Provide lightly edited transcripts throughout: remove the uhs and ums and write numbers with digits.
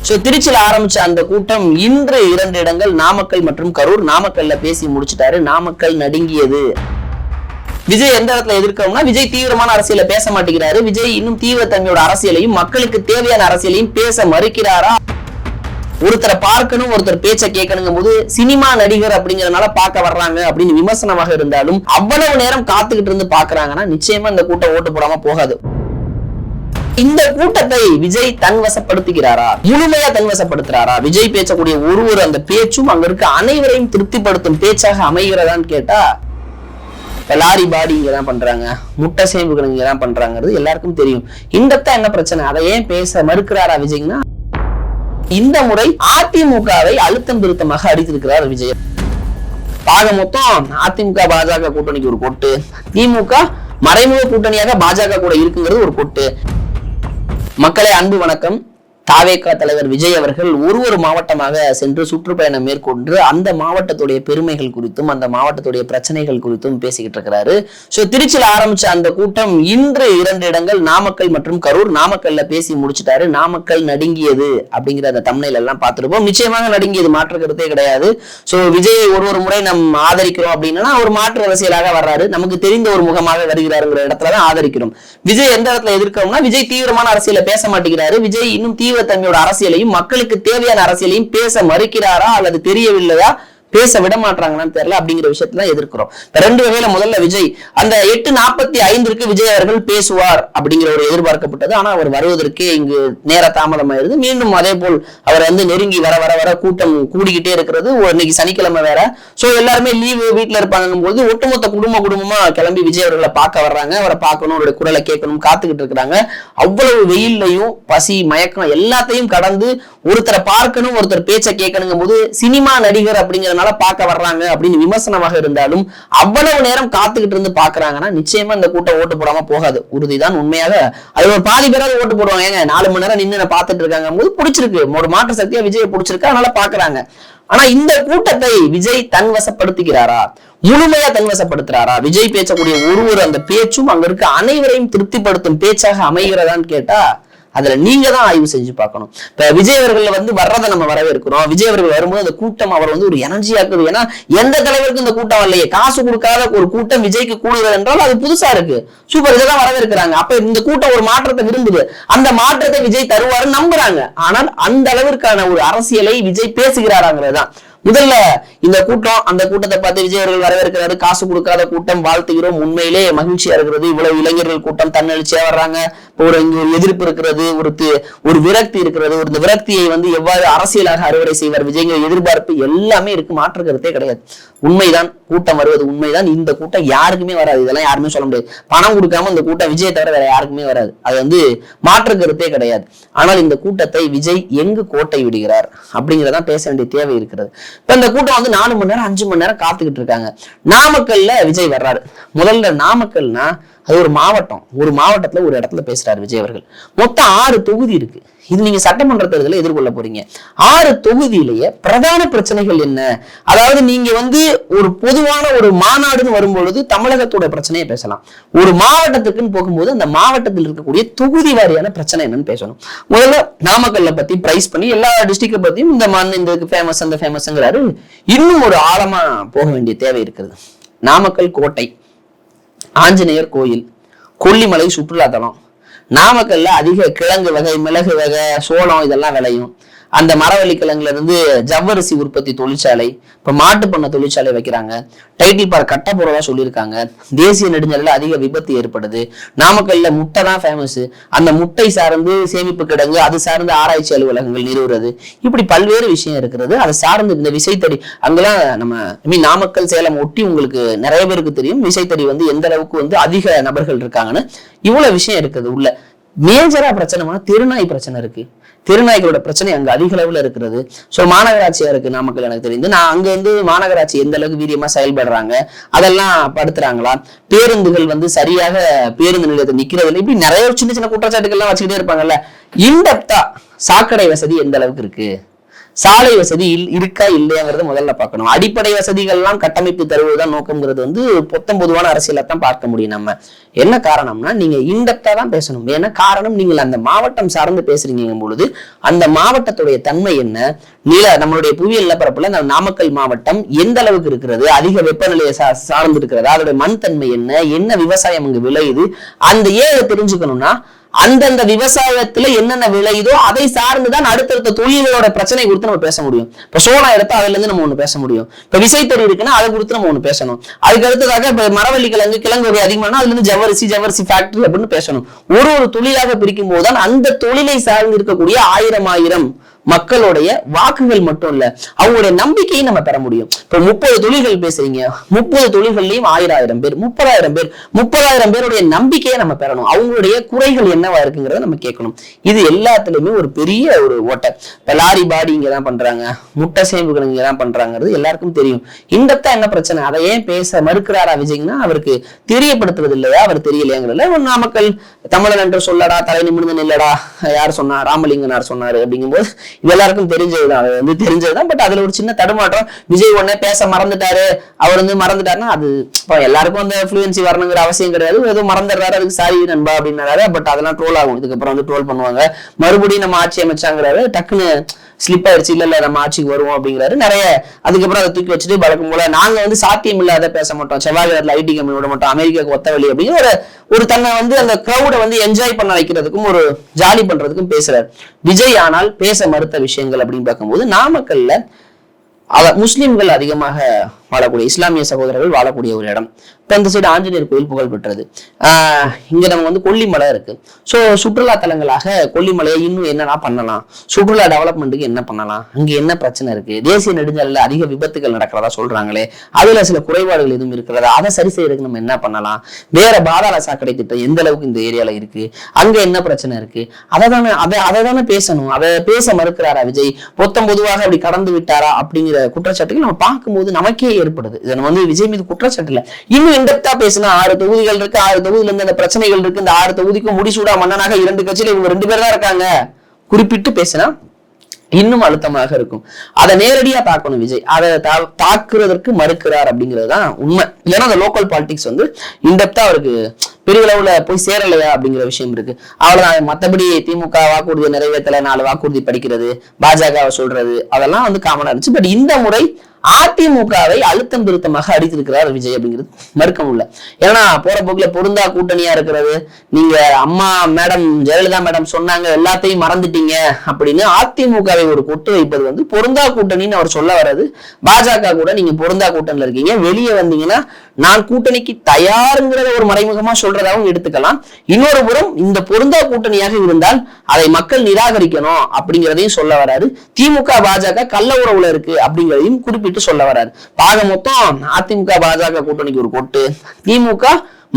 திருச்சியில ஆரம்பிச்ச அந்த கூட்டம் இன்று 2 இடங்கள் நாமக்கல் மற்றும் கரூர். நாமக்கல்ல பேசி முடிச்சுட்டாரு. நாமக்கல் நடுங்கியது. விஜய் எந்த இடத்துல எதிர்க்கணும்னா, விஜய் தீவிரமான அரசியல பேச மாட்டேங்கிறாரு. விஜய் இன்னும் தீவிரத்தன்மையோட அரசியலையும் மக்களுக்கு தேவையான அரசியலையும் பேச மறுக்கிறாரா? ஒருத்தரை பார்க்கணும், ஒருத்தர் பேச்ச கேட்கணுங்கும் போது சினிமா நடிகர் அப்படிங்கறதுனால பார்க்க வர்றாங்க அப்படின்னு விமர்சனமாக இருந்தாலும் அவ்வளவு நேரம் காத்துக்கிட்டு இருந்து பாக்குறாங்கன்னா நிச்சயமா இந்த கூட்டம் ஓட்டு போடாம போகாது. இந்த கூட்டத்தை விஜய் தன்வசப்படுத்துகிறாரா? முழுமையா தன்வசப்படுத்துறாரா? விஜய் பேசக்கூடிய ஒரு அந்த பேச்சும் அங்க இருக்க அனைவரையும் திருப்திப்படுத்தும் பேச்சாக அமைகிறதான்னு கேட்டா, லாரி பாடி இங்கதான் பண்றாங்க, முட்டை சேம்புகள் இங்கதான் பண்றாங்கிறது எல்லாருக்கும் தெரியும். இந்தத்தான் என்ன பிரச்சனை? அதை ஏன் பேச மறுக்கிறாரா விஜய்னா, இந்த முறை அதிமுகவை அழுத்தம் திருத்தமாக அடித்திருக்கிறார் விஜய். பாக மொத்தம் அதிமுக பாஜக கூட்டணிக்கு ஒரு கொட்டு, திமுக மறைமுக கூட்டணியாக பாஜக கூட இருக்குங்கிறது ஒரு கொட்டு. மக்களே, அன்பு வணக்கம். தாவேகா தலைவர் விஜய் அவர்கள் ஒரு மாவட்டமாக சென்று சுற்றுப்பயணம் மேற்கொண்டு அந்த மாவட்டத்துடைய பெருமைகள் குறித்தும் அந்த மாவட்டத்துடைய பிரச்சனைகள் குறித்தும் பேசிக்கிட்டு இருக்கிறாரு. திருச்சியில ஆரம்பிச்ச அந்த கூட்டம் இன்று 2 இடங்கள் நாமக்கல் மற்றும் கரூர். நாமக்கல்ல பேசி முடிச்சுட்டாரு. நாமக்கல் நடுங்கியது அப்படிங்கிற அந்த தம்ப்நெயில் எல்லாம் பார்த்திருப்போம். நிச்சயமாக நடுங்கியது, மாற்று கருத்தே கிடையாது. விஜய் ஒரு முறை நம் ஆதரிக்கிறோம் அப்படின்னா ஒரு மாற்று அரசியலாக வர்றாரு, நமக்கு தெரிந்த ஒரு முகமாக வருகிறாருங்கிற இடத்துலதான் ஆதரிக்கிறோம். விஜய் எந்த இடத்துல எதிர்க்கணும்னா, விஜய் தீவிரமான அரசியல பேச மாட்டேங்கிறாரு. விஜய் இன்னும் தன்மையோட அரசியலையும் மக்களுக்கு தேவையான அரசியலையும் பேச மறுக்கிறாரா அல்லது தெரியவில்லையா, பேச விட மாட்டாங்கன்னு தெரியல அப்படிங்கிற விஷயத்துல எதிர்க்கிறோம். 2 வகையில முதல்ல விஜய் அந்த 8:45 விஜய் அவர்கள் பேசுவார் அப்படிங்கிற ஒரு எதிர்பார்க்கப்பட்டது. ஆனா அவர் வருவதற்கே இங்கு நேர தாமதம் ஆயிருது. மீண்டும் அதே போல் அவர் நெருங்கி வர கூட்டம் கூடிக்கிட்டே இருக்கிறது. இன்னைக்கு சனிக்கிழமை வேற. எல்லாருமே லீவு, வீட்டுல இருப்பாங்கும் போது ஒட்டுமொத்த குடும்பமா கிளம்பி விஜய் அவர்களை பார்க்க வர்றாங்க. அவரை பார்க்கணும், அவருடைய குரலை கேட்கணும், காத்துக்கிட்டு இருக்கிறாங்க. அவ்வளவு வெயில்லையும் பசி மயக்கம் எல்லாத்தையும் கடந்து ஒருத்தரை பார்க்கணும், ஒருத்தர் பேச்ச கேட்கணுங்கும் போது சினிமா நடிகர் அப்படிங்கிறதுனால பார்க்க வர்றாங்க அப்படின்னு விமர்சனமாக இருந்தாலும் அவ்வளவு நேரம் காத்துக்கிட்டு இருந்து பாக்குறாங்கன்னா நிச்சயமா இந்த கூட்டம் ஓட்டு போடாம போகாது. உறுதிதான். உண்மையாக அது ஒரு பாதி பேராவது ஓட்டு போடுவாங்க. 4 மணி நேரம் நின்று பார்த்துட்டு இருக்காங்க போது பிடிச்சிருக்கு, ஒரு மாற்று சக்தியா விஜய் பிடிச்சிருக்கு, அதனால பாக்குறாங்க. ஆனா இந்த கூட்டத்தை விஜய் தன்வசப்படுத்துகிறாரா? முழுமையா தன்வசப்படுத்துறாரா? விஜய் பேசக்கூடிய ஒரு அந்த பேச்சும் அங்க இருக்க அனைவரையும் திருப்திப்படுத்தும் பேச்சாக அமைகிறதான்னு கேட்டா, அதுல நீங்க தான் ஆய்வு செஞ்சு பார்க்கணும். இப்ப விஜய் அவர்கள் வர்றதை நம்ம வரவேற்கிறோம். விஜய் அவர்கள் வரும்போது அந்த கூட்டம் அவர் ஒரு எனர்ஜியா இருக்குது. ஏன்னா எந்த தலைவருக்கும் இந்த கூட்டம் இல்லையே, காசு கொடுக்காத ஒரு கூட்டம் விஜய்க்கு கூடுதல் என்றால் அது புதுசா இருக்கு. சூப்பர், இதெல்லாம் வரவேற்கிறாங்க. அப்ப இந்த கூட்டம் ஒரு மாற்றத்தை விரும்புது. அந்த மாற்றத்தை விஜய் தருவாருன்னு நம்புறாங்க. ஆனால் அந்த அளவிற்கான ஒரு அரசியலை விஜய் பேசுகிறாராங்கிறதுதான். முதல்ல இந்த கூட்டம், அந்த கூட்டத்தை பார்த்து விஜய் அவர்கள் வரவேற்கிறாரு. காசு கொடுக்காத கூட்டம், வாழ்த்துகிறோம், உண்மையிலே மகிழ்ச்சியா இருக்கிறது. இவ்வளவு இளைஞர்கள் கூட்டம் தன்னெழுச்சியா வர்றாங்க. இங்க ஒரு எதிர்ப்பு இருக்கிறது, ஒரு விரக்தி இருக்கிறது. இந்த விரக்தியை எவ்வாறு அரசியலாக அறுவடை செய்வார் விஜய்ங்கிற எதிர்பார்ப்பு எல்லாமே இருக்கு. மாற்று கருத்தே கிடையாது. உண்மைதான், கூட்டம் வருவது உண்மைதான். இந்த கூட்டம் யாருக்குமே வராது, இதெல்லாம் யாருமே சொல்ல முடியாது. பணம் கொடுக்காம இந்த கூட்டம் விஜய் தவிர வேற யாருக்குமே வராது. அது மாற்று கருத்தே கிடையாது. ஆனால் இந்த கூட்டத்தை விஜய் எங்கு கோட்டை விடுகிறார் அப்படிங்கிறதான் பேச வேண்டிய தேவை இருக்கிறது. இப்ப இந்த கூட்டம் 4 மணி நேரம் 5 மணி நேரம் காத்துக்கிட்டு இருக்காங்க. நாமக்கல்ல விஜய் வர்றாரு. முதல்ல நாமக்கல்னா அது ஒரு மாவட்டம். ஒரு மாவட்டத்துல ஒரு இடத்துல பேசுறாரு விஜய் அவர்கள். மொத்தம் 6 தொகுதி இருக்கு. இது நீங்க சட்டமன்ற தேர்தலை எதிர்கொள்ள போறீங்க. 6 தொகுதியிலேயே பிரதான பிரச்சனைகள் என்ன? அதாவது நீங்க ஒரு பொதுவான ஒரு மாநாடுன்னு வரும்பொழுது தமிழகத்தோட பிரச்சனையை பேசலாம். ஒரு மாவட்டத்துக்குன்னு போகும்போது அந்த மாவட்டத்தில் இருக்கக்கூடிய தொகுதி வாரியான பிரச்சனை என்னன்னு பேசணும். முதல்ல நாமக்கல்ல பத்தி பிரைஸ் பண்ணி எல்லா டிஸ்ட்ரிக்ட பத்தியும் இந்த ஃபேமஸ் அந்த ஃபேமஸ்ங்கிறாரு. இன்னும் ஒரு ஆழமா போக வேண்டிய தேவை இருக்கிறது. நாமக்கல் கோட்டை, ஆஞ்சநேயர் கோயில், கொல்லிமலை சுற்றுலா தலம். நாமக்கல்ல அதிக கிழங்கு வகை, மிளகு வகை, சோளம் இதெல்லாம் விளையும். அந்த மரவள்ளி கிழங்குல இருந்து ஜவ்வரிசி உற்பத்தி தொழிற்சாலை, இப்ப மாட்டு பண்ண தொழிற்சாலை வைக்கிறாங்க. டைட்டில் பார்க் கட்ட போறதா சொல்லியிருக்காங்க. தேசிய நெடுஞ்சாலையில அதிக விபத்து ஏற்படுது. நாமக்கல்ல முட்டை தான் ஃபேமஸ். அந்த முட்டை சார்ந்து சேமிப்பு கிடங்கு, அது சார்ந்து ஆராய்ச்சி அலுவலகங்கள் நிறுவுறது, இப்படி பல்வேறு விஷயம் இருக்கிறது. அதை சார்ந்து இந்த விசைத்தடி அங்கெல்லாம் நம்ம நாமக்கல் சேலம் ஒட்டி உங்களுக்கு நிறைய பேருக்கு தெரியும் விசைத்தடி எந்த அளவுக்கு அதிக நபர்கள் இருக்காங்கன்னு. இவ்வளவு விஷயம் இருக்குது. உள்ள மேஜரா பிரச்சனை தெருநாய் பிரச்சனை இருக்கு. தெருநாய்களோட பிரச்சனை அங்க அதிக அளவுல இருக்கிறது. மாநகராட்சியா இருக்கு நாமக்கல். எனக்கு தெரிந்து நான் அங்க மாநகராட்சி எந்த அளவுக்கு வீரியமா செயல்படுறாங்க, அதெல்லாம் படுத்துறாங்களா, பேருந்துகள் சரியாக பேருந்து நிலையத்தை நிக்கிறது, இப்படி நிறைய சின்ன சின்ன குற்றச்சாட்டுகள்லாம் வச்சுக்கிட்டே இருப்பாங்கல்ல. இன்டெப்தா சாக்கடை வசதி எந்த அளவுக்கு இருக்கு, சாலை வசதி இருக்கா இல்லையாங்கிறத முதல்ல பார்க்கணும். அடிப்படை வசதிகள் எல்லாம் கட்டமைப்பு தருவதுதான் நோக்கம்ங்கிறது வந்து பொதுவான அரசியலை தான் பார்க்க முடியும். நம்ம என்ன காரணம்னா நீங்க இன்டெப்தா தான் பேசணும். ஏன்னா காரணம் நீங்கள் அந்த மாவட்டம் சார்ந்து பேசுறீங்க பொழுது அந்த மாவட்டத்துடைய தன்மை என்ன, நம்மளுடைய புவியியல் நிலப்பரப்புல அந்த நாமக்கல் மாவட்டம் எந்த அளவுக்கு இருக்கிறது, அதிக வெப்பநிலையை சார்ந்து இருக்கிறது, அதோட மண் தன்மை என்ன விவசாயம் அங்கு விளையுது, அந்த ஏன் தெரிஞ்சுக்கணும்னா அந்தந்த விவசாயத்துல என்னென்ன விளையுதோ அதை சார்ந்துதான் அடுத்தடுத்த தொழில்களோட பிரச்சனை குறித்து நம்ம பேச முடியும். இப்ப சோளம் எடுத்தா அதுல இருந்து நம்ம ஒண்ணு பேச முடியும். இப்ப விசைத்தறி இருக்குன்னா அதை குறித்து நம்ம ஒண்ணு பேசணும். அதுக்கு அடுத்ததாக இப்ப மரவள்ளி கிழங்கு வகை அதிகமான அதுல இருந்து ஜவ்வரிசி ஃபேக்டரி அப்படின்னு பேசணும். ஒரு தொழிலாக பிரிக்கும் போதுதான் அந்த தொழிலை சார்ந்து இருக்கக்கூடிய ஆயிரம் மக்களுடைய வாக்குகள் மட்டும் இல்ல அவங்களுடைய நம்பிக்கையை நம்ம பெற முடியும். இப்ப 30 தொழில்கள் பேசுறீங்க, 30 தொழில்கள்லயும் 1000 பேர் 30,000 பேருடைய நம்பிக்கையை நம்ம பெறணும். அவங்களுடைய குறைகள் என்னவா இருக்குங்கிறத நம்ம கேட்கணும். இது எல்லாத்துலயுமே ஒரு பெரிய ஒரு ஓட்டை. இப்ப லாரி பாடி இங்கதான் பண்றாங்க, முட்டை சேம்புகள் இங்கதான் பண்றாங்கிறது எல்லாருக்கும் தெரியும். இந்தத்தா என்ன பிரச்சனை, அதை ஏன் பேச மறுக்கிறாரா விஜய்னா அவருக்கு தெரியப்படுத்துறது இல்லையா, அவர் தெரியலையாங்கிறதுல நாமக்கல் தமிழன் என்று சொல்லடா தலை நிமிர்ந்து நில்லடா யார் சொன்னா, ராமலிங்கனார் சொன்னாரு அப்படிங்கும்போது இது எல்லாருக்கும் தெரிஞ்சதுதான், அது வந்து தெரிஞ்சதுதான். பட் அதுல ஒரு சின்ன தடுமாற்றம், விஜய் உடனே பேச மறந்துட்டாரு, அவர் வந்து மறந்துட்டாருன்னா அது எல்லாருக்கும் அந்த ஃப்ளூயன்சி வரணுங்கிற அவசியம் கிடையாது. ஏதோ மறந்துடுறாரு, அதுக்கு சாரி நண்பா அப்படின்னாரு. பட் அதெல்லாம் ட்ரோல் ஆகும், இதுக்கப்புறம் வந்து ட்ரோல் பண்ணுவாங்க. மறுபடியும் நம்ம ஆட்சி அமைச்சாங்கிறாரு, டக்குன்னு ஸ்லிப் ஆயிடுச்சு, இல்ல நம்ம ஆட்சிக்கு வருவோம் அப்படிங்கிறாரு. நிறைய அதுக்கப்புறம் அதை தூக்கி வச்சுட்டு வழக்கம் போல நாங்க வந்து சாத்தியம் இல்லாத பேச மாட்டோம், செவ்வாய் கிரகத்துல ஐடி கம்பெனி விட மாட்டோம், அமெரிக்காவுக்கு ஒத்த வழி அப்படிங்கிற ஒரு தன்னை வந்து அந்த கிரௌட வந்து என்ஜாய் பண்ண வைக்கிறதுக்கும் ஒரு ஜாலி பண்றதுக்கும் பேசுறாரு விஜய். ஆனால் பேச மறுத்த விஷயங்கள் அப்படின்னு பார்க்கும்போது நாமக்கல்ல முஸ்லிம்கள் அதிகமாக வாழக்கூடிய இஸ்லாமிய சகோதரர்கள் வாழக்கூடிய ஒரு இடம். இப்ப இந்த சைடு ஆஞ்சநேயர் கோயில் புகழ் பெற்றது. இங்க நம்ம வந்து கொல்லிமலை இருக்கு. ஸோ சுற்றுலா தலங்களாக கொல்லிமலையை இன்னும் என்னென்ன பண்ணலாம், சுற்றுலா டெவலப்மெண்ட்டுக்கு என்ன பண்ணலாம், அங்க என்ன பிரச்சனை இருக்கு, தேசிய நெடுஞ்சாலையில அதிக விபத்துகள் நடக்கிறதா சொல்றாங்களே, அதுல சில குறைபாடுகள் எதுவும் இருக்கிறதா, அதை சரி செய்யறதுக்கு நம்ம என்ன பண்ணலாம், வேற பாதாள சாக்கடை திட்டம் எந்த அளவுக்கு இந்த ஏரியால இருக்கு, அங்க என்ன பிரச்சனை இருக்கு, அதை தானே பேசணும். அதை பேச மறுக்கிறாரா விஜய், பொதுவாக அப்படி கடந்து விட்டாரா அப்படிங்கிற குற்றச்சாட்டுகள் நம்ம பார்க்கும்போது நமக்கே ஏற்படுது. இதை நம்ம வந்து விஜய் மீது குற்றச்சாட்டு இல்லை, இன்னும் இன்டெப்தா பேசினா 6 தொகுதிகள் இருக்கு, 6 தொகுதியில இருந்து அந்த பிரச்சனைகள் இருக்கு, இந்த 6 தொகுதிக்கும் முடிசூடா மன்னனாக 2 கட்சியில இவங்க 2 பேர் தான் இருக்காங்க குறிப்பிட்டு பேசினா இன்னும் அழுத்தமாக இருக்கும். அதை நேரடியா தாக்கணும் விஜய், அதை தாக்குறதற்கு மறுக்கிறார் அப்படிங்கிறது தான் உண்மை. இல்லைன்னா அந்த லோக்கல் பாலிடிக்ஸ் வந்து இன்டெப்தா அவருக்கு பெரிய அளவுல போய் சேரலையா அப்படிங்கிற விஷயம் இருக்கு. அவ்வளவுதான். மத்தபடி திமுக வாக்குறுதியை நிறைவேற்றல, 4 வாக்குறுதி படிக்கிறது, பாஜகவை சொல்றது அதெல்லாம் வந்து காமனா இருந்துச்சு. பட் இந்த முறை அதிமுகவை அழுத்தம் திருத்தமாக அடித்திருக்கிறார் விஜய் அப்படிங்கிறது மறுக்க முடியல. ஏன்னா போற போக்குல பொருந்தா கூட்டணியா இருக்கிறது, நீங்க அம்மா மேடம் ஜெயலலிதா மேடம் சொன்னாங்க எல்லாத்தையும் மறந்துட்டீங்க அப்படின்னு அதிமுகவை ஒரு கொட்டு வைப்பது வந்து பொருந்தா கூட்டணின்னு அவர் சொல்ல வர்றது. பாஜக கூட நீங்க பொருந்தா கூட்டணியில இருக்கீங்க, வெளியே வந்தீங்கன்னா நான் கூட்டணிக்கு தயாருங்கிறத ஒரு மறைமுகமா சொல்றதாகவும் எடுத்துக்கலாம். இன்னொரு புறம் இந்த பொருந்தா கூட்டணியாக இருந்தால் அதை மக்கள் நிராகரிக்கணும் அப்படிங்கிறதையும் சொல்ல வராரு. திமுக பாஜக கள்ள உறவுல இருக்கு அப்படிங்கிறதையும் குறிப்பிட்டு சொல்ல வராரு. பாக மொத்தம் அதிமுக பாஜக கூட்டணிக்கு ஒரு கொட்டு, திமுக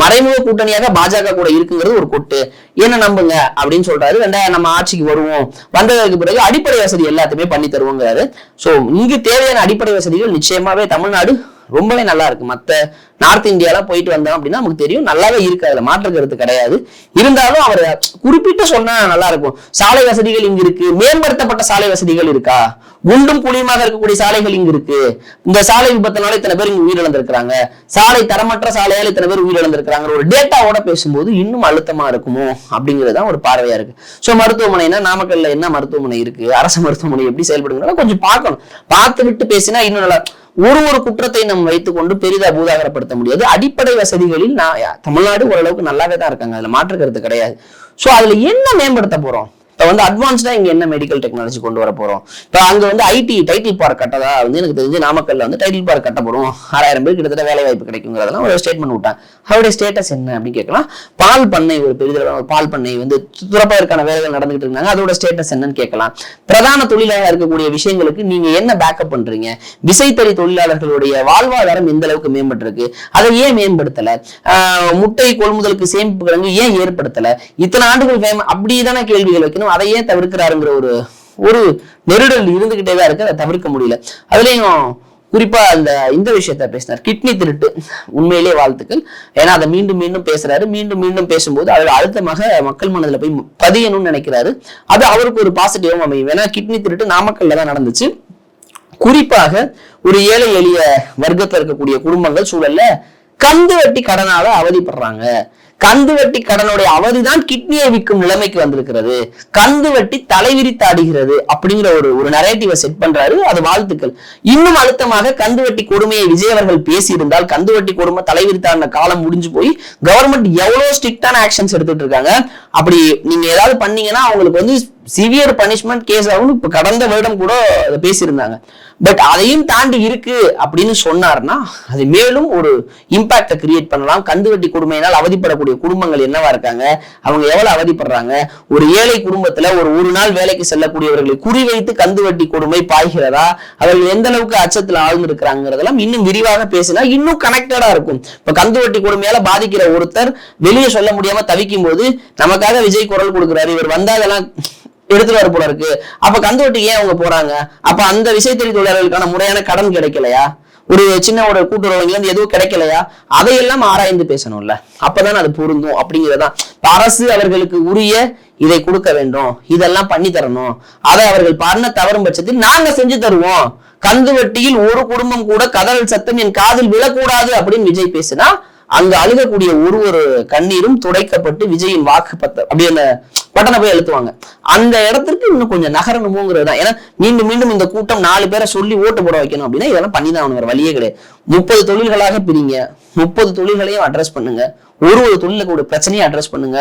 மறைமுக கூட்டணியாக பாஜக கூட இருக்குங்கிறது ஒரு கொட்டு, என்ன நம்புங்க அப்படின்னு சொல்றாரு. நம்ம ஆட்சிக்கு வருவோம், வந்ததற்கு பிறகு அடிப்படை வசதி எல்லாத்தையுமே பண்ணி தருவோங்கிறாரு. சோ இங்கு தேவையான அடிப்படை வசதிகள் நிச்சயமாவே தமிழ்நாடு ரொம்பவே நல்லா இருக்கு. மத்த நார்த் இந்தியாலாம் போயிட்டு வந்தோம் அப்படின்னா நமக்கு தெரியும் நல்லாவே இருக்கு, அதுல மாற்று கருத்து கிடையாது. இருந்தாலும் அவர் குறிப்பிட்டு சொன்னா நல்லா இருக்கும். சாலை வசதிகள் இங்க இருக்கு, மேம்படுத்தப்பட்ட சாலை வசதிகள் இருக்கா, குண்டும் குழியுமாக இருக்கக்கூடிய சாலைகள் இங்க இருக்கு, இந்த சாலை விபத்தினால இத்தனை பேர் இங்க உயிரிழந்திருக்கிறாங்க, சாலை தரமற்ற சாலையால் இத்தனை பேர் உயிரிழந்திருக்கிறாங்க, ஒரு டேட்டாவோட பேசும்போது இன்னும் அழுத்தமா இருக்குமோ அப்படிங்கிறதுதான் ஒரு பார்வையா இருக்கு. சோ மருத்துவமனைனா நாமக்கல்ல என்ன மருத்துவமனை இருக்கு, அரசு மருத்துவமனை எப்படி செயல்படுங்கிறத கொஞ்சம் பார்க்கணும். பார்த்து விட்டு பேசினா இன்னும் நல்லா. ஒரு குற்றத்தை நம்ம வைத்துக் கொண்டு பெரிதா பூதாகரப்படுத்த முடியாது. அடிப்படை வசதிகளில் தமிழ்நாடு ஓரளவுக்கு நல்லாவே தான் இருக்காங்க, அதுல மாற்று கருத்து கிடையாது. சோ அதுல என்ன மேம்படுத்த போறோம், இப்ப வந்து அட்வான்ஸ்டா இங்க என்ன மெடிக்கல் டெக்னாலஜி கொண்டு வர போறோம். இப்ப அங்க வந்து ஐடி டைட்டில் பார்க் கட்டதா வந்து எனக்கு தெரிஞ்சு நாமக்கல்ல வந்து டைட்டில் பார்க் கட்ட போறோம், 6000 பேர் கிட்டத்தட்ட வேலை வாய்ப்பு கிடைக்குங்கிறதெல்லாம் ஒரு ஸ்டேட்மெண்ட் விட்டாங்க. அவருடைய ஸ்டேட்டஸ் என்ன அப்படின்னு கேட்கலாம். பால் பண்ணை ஒரு பெரிய பால் பண்ணை வந்து துறப்பதற்கான வேலைகள் நடந்துகிட்டு இருந்தாங்க, அதோட ஸ்டேட்டஸ் என்னன்னு கேட்கலாம். பிரதான தொழிலாக இருக்கக்கூடிய விஷயங்களுக்கு நீங்க என்ன பேக்கப் பண்றீங்க, விசைத்தறி தொழிலாளர்களுடைய வாழ்வாதாரம் எந்த அளவுக்கு மேம்பட்டு இருக்கு, அதை ஏன் மேம்படுத்தல, முட்டை கொள்முதலுக்கு சேமிப்பு கிடங்கு ஏன் ஏற்படுத்தல, இத்தனை ஆண்டுகள் அப்படிதான கேள்விகள் வைக்கணும். அதையே தவிர்க்கிறாருங்கிற ஒரு நெருடல் இருந்துகிட்டேதான் இருக்கு, அதை தவிர்க்க முடியல. அதுலயும் குறிப்பா இந்த விஷயத்த பேசினார், கிட்னி திருட்டு. உண்மையிலே வாழ்த்துக்கள். ஏன்னா அதை மீண்டும் மீண்டும் பேசுறாரு. மீண்டும் மீண்டும் பேசும்போது அவர் அழுத்தமாக மக்கள் மனதில் போய் பதியணும்னு நினைக்கிறாரு. அது அவருக்கு ஒரு பாசிட்டிவும் அமையும். ஏன்னா கிட்னி திருட்டு நாமக்கல்ல தான் நடந்துச்சு. குறிப்பாக ஒரு ஏழை எளிய வர்க்கத்தில் இருக்கக்கூடிய குடும்பங்கள் சூழல்ல கந்து வட்டி கடனால அவதிப்படுறாங்க. கந்து வட்டி கடனுடைய அவதிதான் கிட்னியை விற்கும் நிலைமைக்கு வந்திருக்கிறது. கந்து வட்டி தலைவிரித்தாடுகிறது அப்படிங்கிற ஒரு நரேட்டிவை செட் பண்றாரு. அது வாழ்த்துக்கள். இன்னும் அழுத்தமாக கந்து வட்டி கொடுமையை விஜய் அவர்கள் பேசியிருந்தால், கந்து வட்டி கொடுமை தலைவிரித்தாடின காலம் முடிஞ்சு போய் கவர்மெண்ட் எவ்வளவு ஸ்ட்ரிக்டான ஆக்ஷன்ஸ் எடுத்துட்டு இருக்காங்க. அப்படி நீங்க ஏதாவது பண்ணீங்கன்னா அவங்களுக்கு சிவியர் பனிஷ்மெண்ட் கேஸ் ஆகும். இப்ப கடந்த வருடம் கூட அதை பேசியிருந்தாங்க. பட் அதையும் தாண்டி இருக்கு அப்படின்னு சொன்னார்னா அது மேலும் ஒரு இம்பாக்டை கிரியேட் பண்ணலாம். கந்து வட்டி கொடுமையினால் அவதிப்படக்கூடிய குடும்பங்கள் என்னவா இருக்காங்க, அவங்க எவ்வளவு அவதிப்படுறாங்க, ஒரு ஏழை குடும்பத்துல ஒரு நாள் வேலைக்கு செல்லக்கூடியவர்களை குறிவைத்து கந்து வட்டி கொடுமை பாய்கிறதா, அவர்கள் எந்த அளவுக்கு அச்சத்துல ஆழ்ந்து இருக்கிறாங்கிறதெல்லாம் இன்னும் விரிவாக பேசினா இன்னும் கனெக்டடா இருக்கும். இப்ப கந்து வட்டி கொடுமையால பாதிக்கிற ஒருத்தர் வெளியே சொல்ல முடியாம தவிக்கும் போது நமக்காக விஜய் குரல் கொடுக்கிறாரு, இவர் வந்தாதெல்லாம் எடுத்துட்டு போல இருக்கு. அப்ப கந்து வட்டி ஏன் அவங்க போறாங்க? அப்ப அந்த விசைத்தறி தொழிலாளர்களுக்கான முறையான கடன் கிடைக்கலையா? ஒரு சின்ன ஒரு கூட்டுறவுல எதுவும் கிடைக்கலையா? அதையெல்லாம் ஆராய்ந்து பேசணும்ல. அப்பதான் அது பொருந்தும் அப்படிங்கிறதான். அரசு அவர்களுக்கு உரிய இதை கொடுக்க வேண்டும், இதெல்லாம் பண்ணி தரணும். அதை அவர்கள் பண்ண தவறும் பட்சத்தில் நாங்க செஞ்சு தருவோம். கந்து வட்டியில் ஒரு குடும்பம் கூட கதறல் சத்தம் என் காதில் விழக்கூடாது அப்படின்னு விஜய் பேசினா அங்க அழுகக்கூடிய ஒரு கண்ணீரும் துடைக்கப்பட்டு விஜயின் வாக்கு அப்படியே அந்த பட்டனை போய் எழுத்துவாங்க. அந்த இடத்துக்கு இன்னும் கொஞ்சம் நகரணுமோங்கிறது தான். ஏன்னா மீண்டும் மீண்டும் இந்த கூட்டம் 4 பேரை சொல்லி ஓட்டு போட வைக்கணும் அப்படின்னா இதெல்லாம் பண்ணிதான் அவனு வேற வழியே கிடையாது. 30 தொழில்களாக பிரிங்க, 30 தொழில்களையும் அட்ரஸ் பண்ணுங்க. ஒரு தொழிலுக்கு பிரச்சனையை அட்ரஸ் பண்ணுங்க.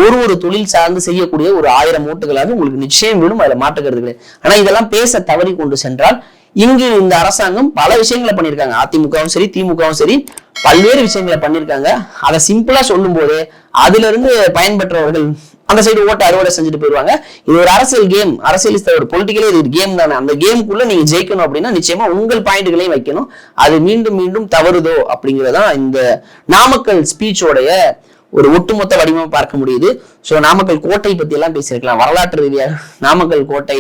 ஒரு தொழில் சார்ந்து செய்யக்கூடிய ஒரு 1000 ஓட்டுகளாக உங்களுக்கு நிச்சயம் விடும், அதுல மாற்றுக்கிறது கிடையாது. ஆனா இதெல்லாம் பேச தவறி கொண்டு சென்றால் இங்கு இந்த அரசாங்கம் பல விஷயங்களை பண்ணியிருக்காங்க. அதிமுகவும் சரி திமுகவும் சரி பல்வேறு விஷயங்களை பண்ணியிருக்காங்க. அதை சிம்பிளா சொல்லும் போது அதுல இருந்து பயன்பெற்றவர்கள் அந்த சைடு ஓட்ட அறுவடை செஞ்சுட்டு போயிருவாங்க. இது ஒரு அரசியல் கேம், அரசியல் ஒரு பொலிட்டிக்கலே இது கேம் தானே. அந்த கேமுக்குள்ள நீங்க ஜெயிக்கணும் அப்படின்னா நிச்சயமா உங்கள் பாயிண்ட்களையும் வைக்கணும். அது மீண்டும் மீண்டும் தவறுதோ அப்படிங்கிறதான் இந்த நாமக்கல் ஸ்பீச்சோடைய ஒரு ஒட்டுமொத்த வடிவம் பார்க்க முடியுது. சோ நாமக்கல் கோட்டை பத்தி எல்லாம் பேசியிருக்கலாம். வரலாற்று ரீதியாக நாமக்கல் கோட்டை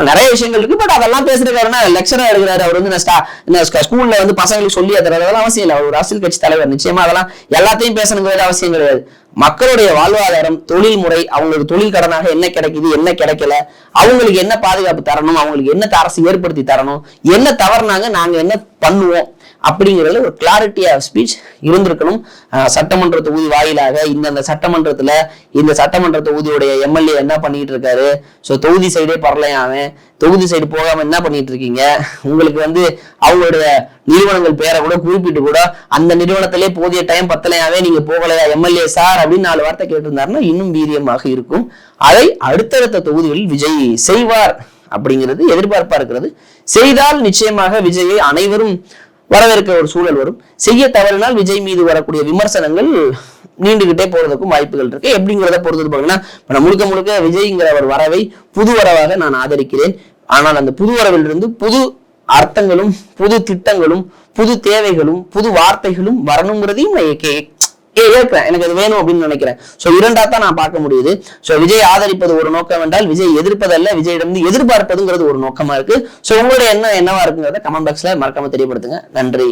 நிறைய விஷயங்கள் இருக்கு. பட் அதெல்லாம் பேசிருக்காருன்னா லெக்சரா எடுக்கிறாரு. அவர் ஸ்கூல்ல பசங்களுக்கு சொல்லி அதெல்லாம் அவசியம் இல்லை. அவர் ஒரு அரசியல் கட்சி தலைவர். நிச்சயமா அதெல்லாம் எல்லாத்தையும் பேசணுங்கிறது அவசியம் கிடையாது. மக்களுடைய வாழ்வாதாரம், தொழில் முறை, அவங்களுக்கு தொழில் கடனாக என்ன கிடைக்குது, என்ன கிடைக்கல, அவங்களுக்கு என்ன பாதுகாப்பு தரணும், அவங்களுக்கு என்ன அரசு ஏற்படுத்தி தரணும், என்ன தவறுனாங்க நாங்க என்ன பண்ணுவோம் அப்படிங்கிறது ஒரு கிளாரிட்டி ஆஃப் ஸ்பீச் இருந்திருக்கணும். சட்டமன்ற தொகுதி வாயிலாக இந்த சட்டமன்றத்துல இந்த சட்டமன்ற தொகுதியுடைய எம்எல்ஏ என்ன பண்ணிட்டு இருக்காரு, ஸோ தொகுதி சைடே பரலையாம தொகுதி சைடு போகாம என்ன பண்ணிட்டு இருக்கீங்க, உங்களுக்கு அவங்களுடைய நிறுவனங்கள் பேரை கூட குறிப்பிட்டு கூட அந்த நிறுவனத்திலே போதிய டைம் பத்தலையாவே நீங்க போகலையா எம்எல்ஏ சார் அப்படின்னு 4 வார்த்தை கேட்டிருந்தாருன்னா இன்னும் வீரியமாக இருக்கும். அதை அடுத்தடுத்த தொகுதிகளில் விஜய் செய்வார் அப்படிங்கிறது எதிர்பார்ப்பா இருக்கிறது. செய்தால் நிச்சயமாக விஜயை அனைவரும் வரவேற்க ஒரு சூழல் வரும். செய்ய தவறினால் விஜய் மீது வரக்கூடிய விமர்சனங்கள் நீண்டுகிட்டே போறதுக்கும் வாய்ப்புகள் இருக்கு. எப்படிங்கிறத பொறுத்தது பாத்தீங்கன்னா முழுக்க விஜய்ங்கிற ஒரு வரவை புது வரவாக நான் ஆதரிக்கிறேன். ஆனால் அந்த புது வரவிலிருந்து புது அர்த்தங்களும் புது திட்டங்களும் புது தேவைகளும் புது வார்த்தைகளும் வரணுங்கிறதையும் ஏற்கிறேன். எனக்கு அது வேணும் அப்படின்னு நினைக்கிறேன். சோ இரண்டாத்தான் நான் பார்க்க முடியுது. சோ விஜய் ஆதரிப்பது ஒரு நோக்கம் என்றால் விஜய் எதிர்ப்பதல்ல, விஜயிடம் எதிர்பார்ப்பதுங்கிறது ஒரு நோக்கமா இருக்கு. சோ உங்களுடைய என்னவா இருக்குங்கிறத கமெண்ட் பாக்ஸ்ல மறக்காம தெரியப்படுத்துங்க. நன்றி.